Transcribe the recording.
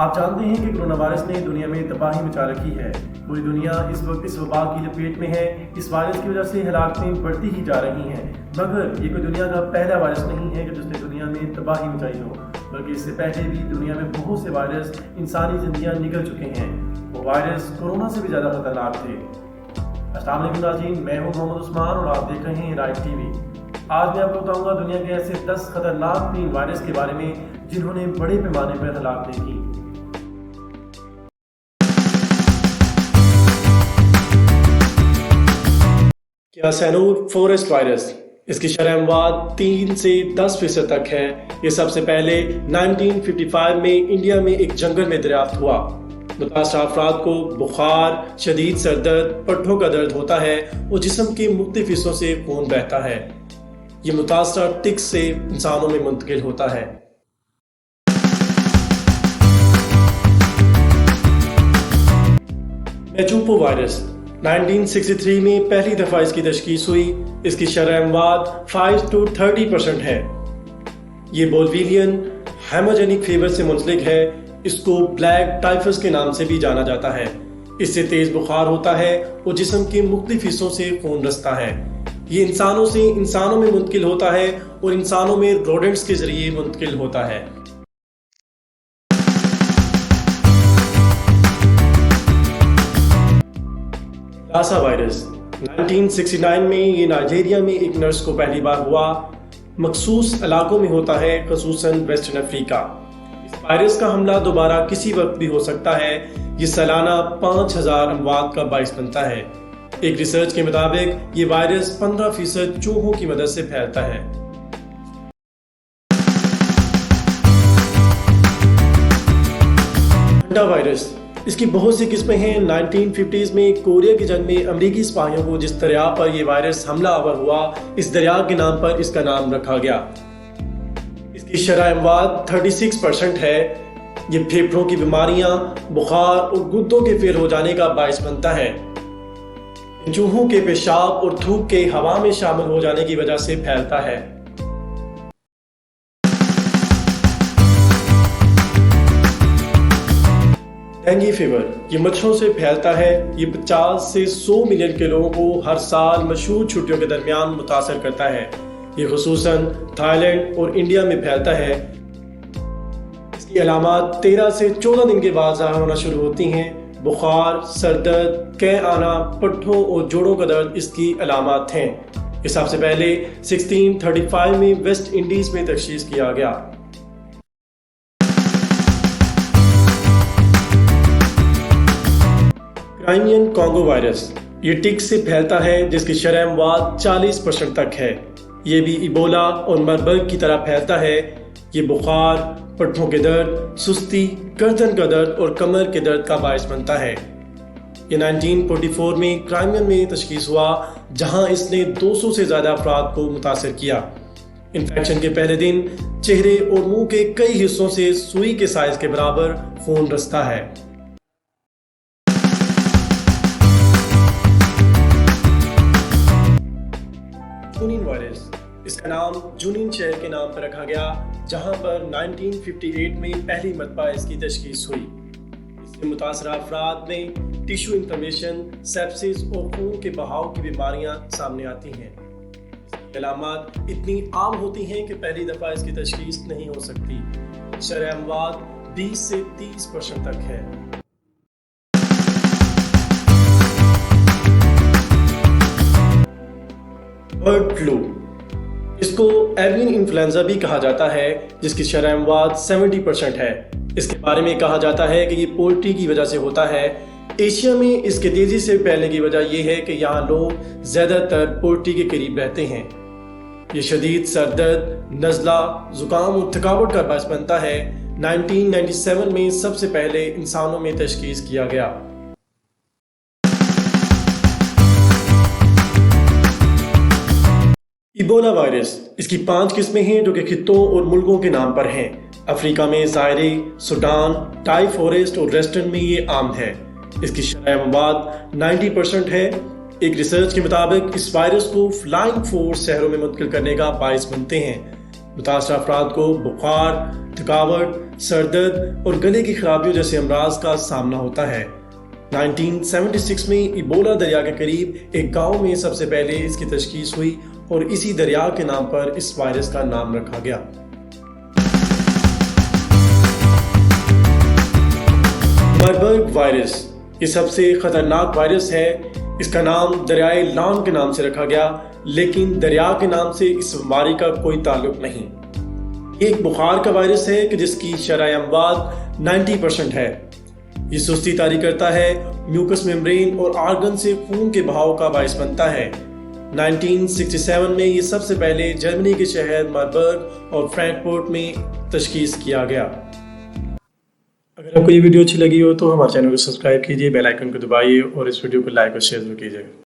آپ جانتے ہیں کہ کورونا وائرس نے دنیا میں تباہی مچا رکھی ہے۔ پوری دنیا اس وقت اس وبا کی لپیٹ میں ہے۔ اس وائرس کی وجہ سے ہلاکتیں بڑھتی ہی جا رہی ہیں، مگر یہ کوئی دنیا کا پہلا وائرس نہیں ہے کہ جس نے دنیا میں تباہی مچائی ہو، بلکہ اس سے پہلے بھی دنیا میں بہت سے وائرس انسانی زندگیاں نگل چکے ہیں۔ وہ وائرس کورونا سے بھی زیادہ خطرناک تھے۔ السلام علیکم ناظرین، میں ہوں محمد عثمان اور آپ دیکھ رہے ہیں رائٹ ٹی وی۔ آج میں آپ کو بتاؤں گا دنیا کے ایسے 10 خطرناک ترین وائرس کے بارے میں جنہوں نے بڑے پیمانے پر ہلاکتیں کی۔ کیا سینور فورسٹ وائرس، اس کی شرح اموات 3 سے 10% تک ہے۔ یہ سب سے پہلے 1955 میں انڈیا میں ایک جنگل میں دریافت ہوا۔ متاثرہ افراد کو بخار، شدید سر درد، پٹھوں کا درد ہوتا ہے اور جسم کے مختلف حصوں سے خون بہتا ہے۔ یہ متاثرہ ٹکس سے انسانوں میں منتقل ہوتا ہے۔ میچوپو وائرس 1963 میں پہلی دفعہ اس کی تشخیص ہوئی۔ اس کی شرح اموات 5 to 30% ہے۔ یہ بولویلین ہیموجینک فیور سے منسلک ہے۔ اس کو بلیک ٹائفس کے نام سے بھی جانا جاتا ہے۔ اس سے تیز بخار ہوتا ہے اور جسم کے مختلف حصوں سے خون رستا ہے۔ یہ انسانوں سے انسانوں میں منتقل ہوتا ہے اور انسانوں میں روڈنٹس کے ذریعے منتقل ہوتا ہے۔ لاسا وائرس 1969 میں یہ نائجیریا میں ایک نرس کو پہلی بار ہوا۔ مخصوص علاقوں میں ہوتا ہے، خصوصاً ویسٹرن افریقہ۔ اس وائرس کا حملہ دوبارہ کسی وقت بھی ہو سکتا ہے۔ یہ سالانہ 5000 اموات کا باعث بنتا ہے۔ ایک ریسرچ کے مطابق یہ وائرس 15% چوہوں کی مدد سے پھیلتا ہے۔ ہنڈا وائرس، اس کی بہت سی قسمیں ہیں۔ 1950s میں کوریا کی جنگ میں امریکی سپاہیوں کو جس دریا پر یہ وائرس حملہ آور ہوا، اس دریا کے نام پر اس کا نام رکھا گیا۔ اس کی شرح اموات 36% ہے۔ یہ پھیپھڑوں کی بیماریاں، بخار اور گردوں کے فیل ہو جانے کا باعث بنتا ہے۔ چوہوں کے پیشاب اور تھوک کے ہوا میں شامل ہو جانے کی وجہ سے پھیلتا ہے۔ ڈینگی فیور، یہ مچھروں سے پھیلتا ہے۔ یہ 50 سے 100 ملین کے لوگوں کو ہر سال مشہور چھٹیوں کے درمیان متاثر کرتا ہے۔ یہ خصوصاً تھائی لینڈ اور انڈیا میں پھیلتا ہے۔ اس کی علامات 13 سے 14 دن کے بعد ظاہر ہونا شروع ہوتی ہیں۔ بخار، سر درد، قے آنا، پٹھوں اور جوڑوں کا درد اس کی علامات ہیں۔ یہ سب سے پہلے 1635 میں ویسٹ انڈیز میں تشخیص کیا گیا۔ کرائمین کانگو وائرس، یہ ٹک سے پھیلتا ہے جس کی شرح اموات 40% تک ہے۔ یہ بھی ایبولا اور مربرگ کی طرح پھیلتا ہے۔ یہ بخار، پٹھوں کے درد، سستی، گردن کا درد اور کمر کے درد کا باعث بنتا ہے۔ یہ 1944 میں کرائمین میں تشخیص ہوا، جہاں اس نے 200 سے زیادہ افراد کو متاثر کیا۔ انفیکشن کے پہلے دن چہرے اور منہ کے کئی حصوں سے سوئی کے سائز کے برابر خون رستا ہے۔ جونین وائرس، اس کا نام جونین شہر کے نام پر رکھا گیا، جہاں پر 1958 میں پہلی مرتبہ اس کی تشخیص ہوئی۔ اس سے متاثرہ افراد میں ٹیشو انفلیمیشن، سیپسس اور خون کے بہاؤ کی بیماریاں سامنے آتی ہیں۔ اس کی علامات اتنی عام ہوتی ہیں کہ پہلی دفعہ اس کی تشخیص نہیں ہو سکتی۔ شرح اموات 20 سے 30% تک ہے۔ برڈ فلو، اس کو ایوین انفلوئنزا بھی کہا جاتا ہے، جس کی شرح اموات 70% ہے۔ اس کے بارے میں کہا جاتا ہے کہ یہ پولٹری کی وجہ سے ہوتا ہے۔ ایشیا میں اس کے تیزی سے پھیلنے کی وجہ یہ ہے کہ یہاں لوگ زیادہ تر پولٹری کے قریب رہتے ہیں۔ یہ شدید سر درد، نزلہ، زکام اور تھکاوٹ کا باعث بنتا ہے۔ 1997 میں سب سے پہلے انسانوں میں تشخیص کیا گیا۔ ایبولا وائرس، اس کی 5 قسمیں ہیں جو کہ خطوں اور ملکوں کے نام پر ہیں۔ افریقہ میں زائرے، سوڈان، ٹائی فارسٹ اور ویسٹرن میں یہ عام ہے۔ اس کی شرح اموات 90% ہے۔ ایک ریسرچ کے مطابق اس وائرس کو فلائنگ فورس شہروں میں منتقل کرنے کا باعث بنتے ہیں۔ متاثرہ افراد کو بخار، تھکاوٹ، سر درد اور گلے کی خرابیوں جیسے امراض کا سامنا ہوتا ہے۔ 1976 میں ایبولا دریا کے قریب ایک گاؤں میں سب سے پہلے اس کی تشخیص ہوئی اور اسی دریا کے نام پر اس وائرس کا نام رکھا گیا۔ مربرگ وائرس یہ سب سے خطرناک وائرس ہے۔ اس کا نام دریائے لان کے نام سے رکھا گیا، لیکن دریا کے نام سے اس بیماری کا کوئی تعلق نہیں۔ یہ ایک بخار کا وائرس ہے کہ جس کی شرح اموات 90% ہے۔ یہ سستی طاری کرتا ہے، میوکس ممبرین اور آرگن سے خون کے بہاؤ کا باعث بنتا ہے۔ 1967 میں یہ سب سے پہلے جرمنی کے شہر ماربرگ اور فرینکفرٹ میں تشخیص کیا گیا۔ اگر آپ کو یہ ویڈیو اچھی لگی ہو تو ہمارے چینل کو سبسکرائب کیجیے، بیل آئیکن کو دبائیے اور اس ویڈیو کو لائک اور شیئر ضرور کیجیے۔